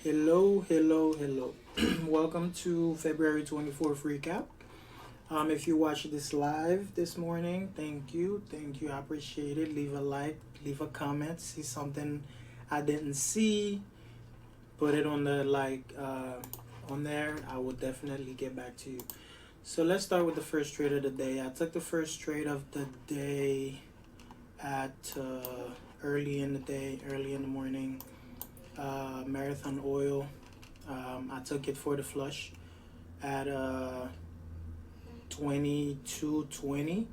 Hello. Welcome to February 24th recap. If you watched this live this morning, thank you. I appreciate it. Leave a like, leave a comment. See something I didn't see, put it on the on there. I will definitely get back to you. So let's start with the first trade of the day. I took the first trade of the day at early in the day, early in the morning. Marathon Oil. I took it for the flush at 22.20.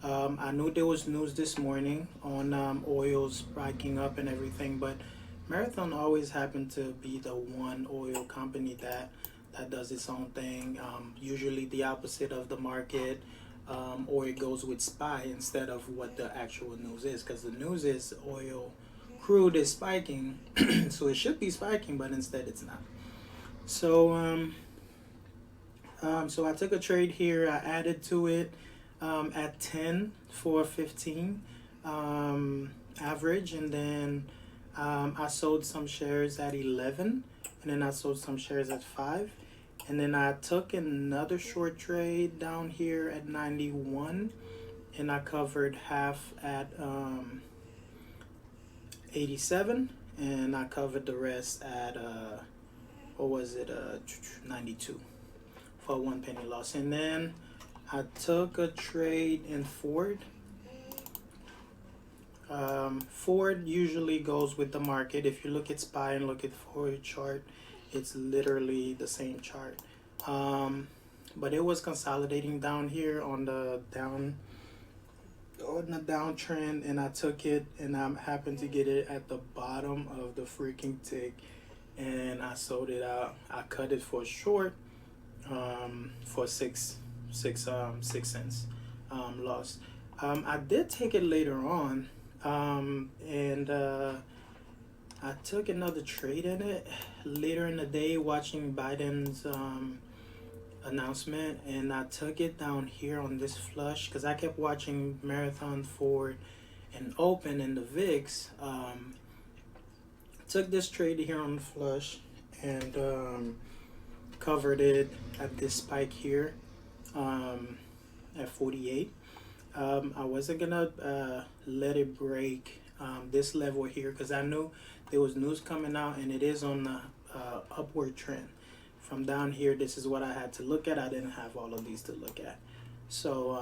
I knew there was news this morning on oil spiking up and everything, but Marathon always happened to be the one oil company that does its own thing. Usually the opposite of the market, or it goes with SPY instead of what the actual news is, because the news is oil crude is spiking, so it should be spiking, but instead it's not. So I took a trade here. I added to it at 10 for 15 average, and then I sold some shares at 11, and then I sold some shares at 5, and then I took another short trade down here at 91, and I covered half at 87, and I covered the rest at what was it 92 for 1 penny loss. And then I took a trade in Ford. Ford usually goes with the market. If you look at SPY and look at Ford chart, it's literally the same chart. But it was consolidating down here on the downtrend, and I took it, and I happened to get it at the bottom of the freaking tick, and I sold it out. I cut it for short, for six cents loss. I did take it later on, and I took another trade in it later in the day, watching Biden's announcement, and I took it down here on this flush because I kept watching Marathon, Ford, and Open in the VIX. Took this trade here on the flush, and covered it at this spike here at 48. I wasn't gonna let it break this level here because I knew there was news coming out, and it is on the upward trend. From down here, this is what I had to look at. I didn't have all of these to look at. So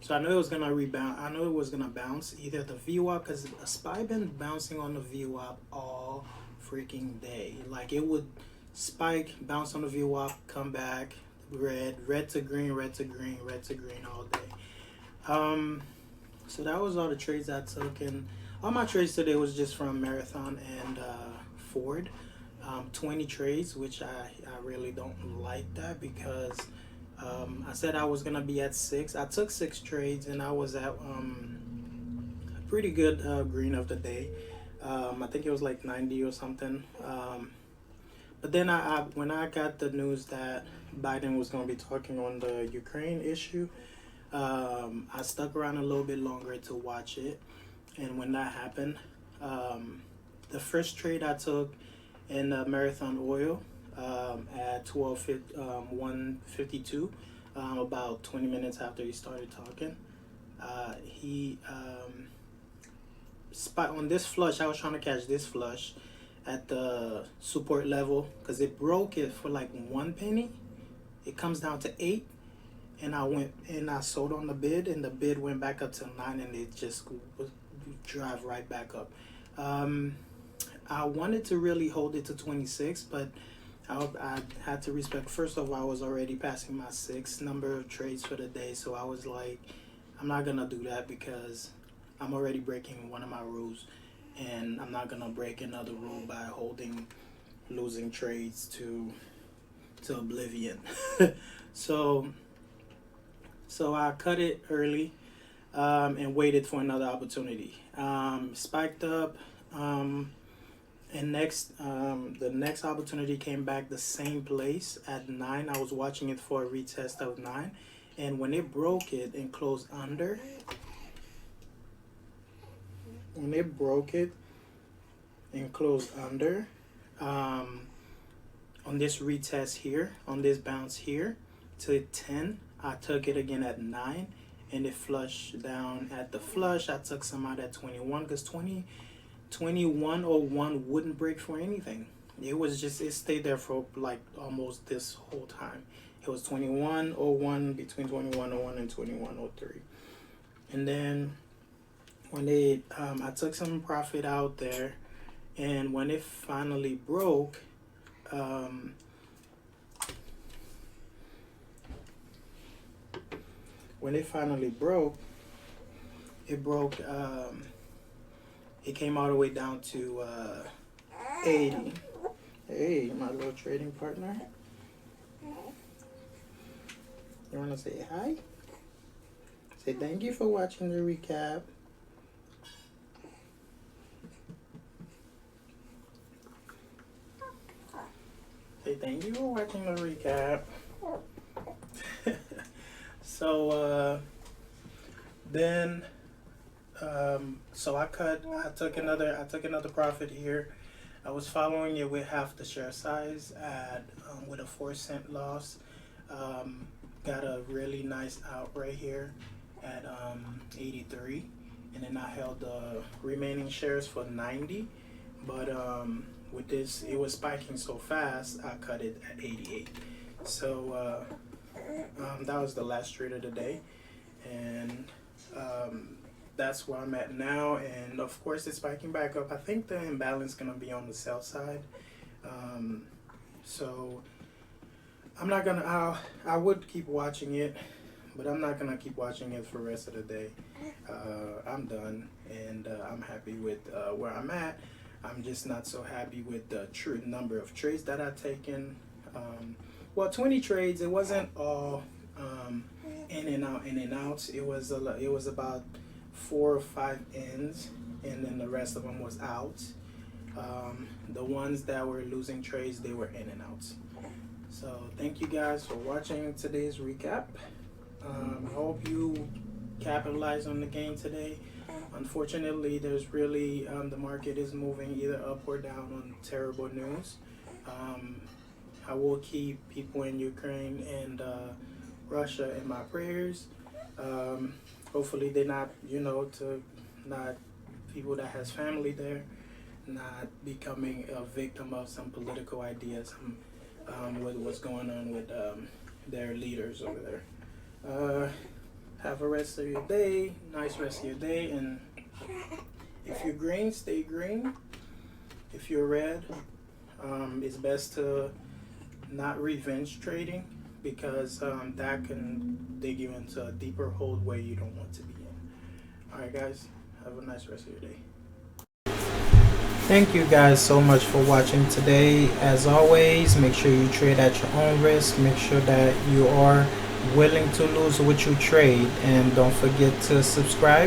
I knew it was gonna rebound. I knew it was gonna bounce either the VWAP, because SPY been bouncing on the VWAP all freaking day. Like, it would spike, bounce on the VWAP, come back, red to green, red to green, red to green all day. So that was all the trades I took, and all my trades today was just from Marathon and Ford. 20 trades, which I really don't like that, because I said I was gonna be at 6. I took 6 trades, and I was at a pretty good green of the day. I think it was like 90 or something. But then when I got the news that Biden was gonna be talking on the Ukraine issue, I stuck around a little bit longer to watch it. And when that happened, the first trade I took in Marathon Oil at 152, about 20 minutes after he started talking. He spot on this flush. I was trying to catch this flush at the support level because it broke it for like 1 penny. It comes down to 8, and I went and I sold on the bid, and the bid went back up to 9, and it just drive right back up. I wanted to really hold it to 26, but I had to respect. First of all, I was already passing my 6 number of trades for the day, so I was like, I'm not gonna do that because I'm already breaking one of my rules, and I'm not gonna break another rule by losing trades to oblivion. so I cut it early, and waited for another opportunity. Spiked up. And the next opportunity came back the same place at 9. I was watching it for a retest of 9, and when it broke it and closed under, on this retest here, on this bounce here to 10. I took it again at 9, and it flushed down at the flush. I took some out at 21 because 2101 wouldn't break for anything. It was just, it stayed there for like almost this whole time. It was 2101, between 2101 and 2103. And then when it I took some profit out there, and when it finally broke, it came all the way down to 80. Hey, my little trading partner. You want to say hi? Say thank you for watching the recap. Say thank you for watching the recap. So so I took another profit here. I was following it with half the share size at with a 4-cent loss. Got a really nice out right here at 83, and then I held the remaining shares for 90. But with this, it was spiking so fast, I cut it at 88. So that was the last trade of the day, and that's where I'm at now. And of course, it's spiking back up. I think the imbalance is gonna be on the sell side. So I'm not gonna. I would keep watching it, but I'm not gonna keep watching it for the rest of the day. I'm done, and I'm happy with where I'm at. I'm just not so happy with the true number of trades that I've taken. Well, 20 trades. It wasn't all in and out. It was about 4 or 5 ins, and then the rest of them was out. The ones that were losing trades, they were in and out. So thank you guys for watching today's recap. I hope you capitalize on the gain today. Unfortunately, there's really the market is moving either up or down on terrible news. I will keep people in Ukraine and Russia in my prayers. Hopefully they're not, not people that has family there, not becoming a victim of some political ideas with what's going on with their leaders over there. Have a rest of your day, nice rest of your day, and if you're green, stay green. If you're red, it's best to not revenge trading, because that can dig you into a deeper hole where you don't want to be in. Alright guys, have a nice rest of your day. Thank you guys so much for watching today. As always, make sure you trade at your own risk. Make sure that you are willing to lose what you trade, and don't forget to subscribe.